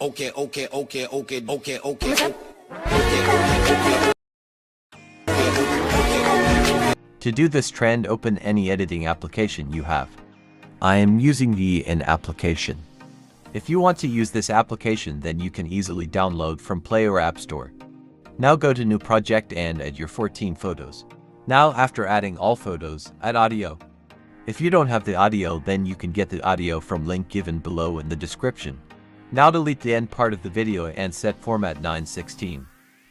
Okay, okay, okay, okay, okay, okay, okay. To do this trend, open any editing application you have. I am using the In application. If you want to use this application, then you can easily download from Play or App Store. Now go to New Project and add your 14 photos. Now after adding all photos, add audio. If you don't have the audio, then you can get the audio from link given below in the description. Now delete the end part of the video and set format 9:16.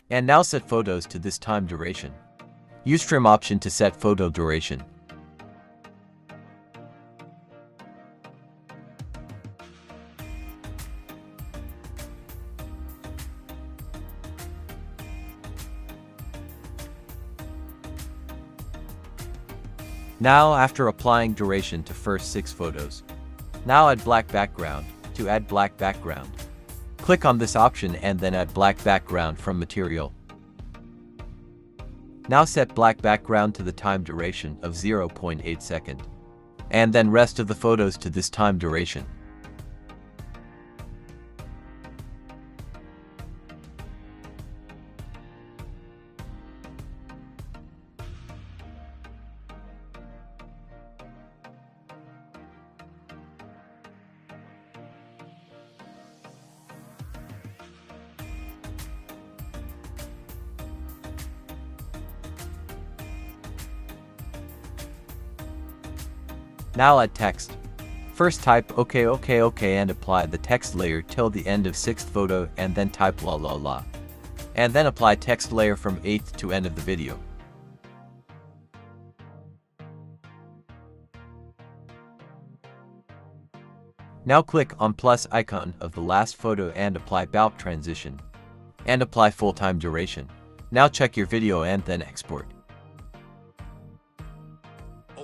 And now set photos to this time duration. Use trim option to set photo duration. Now after applying duration to first 6 photos. Now add black background. To add black background, click on this option and then add black background from material. Now set black background to the time duration of 0.8 second. And then rest of the photos to this time duration. Now add text. First type OK OK OK and apply the text layer till the end of 6th photo and then type la la la. And then apply text layer from 8th to end of the video. Now click on plus icon of the last photo and apply bulb transition. And apply full time duration. Now check your video and then export.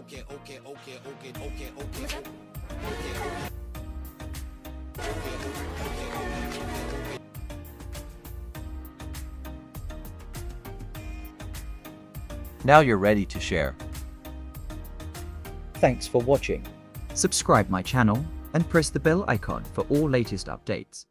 Okay, okay, okay, okay, okay, okay. Now you're ready to share. Thanks for watching. Subscribe my channel and press the bell icon for all latest updates.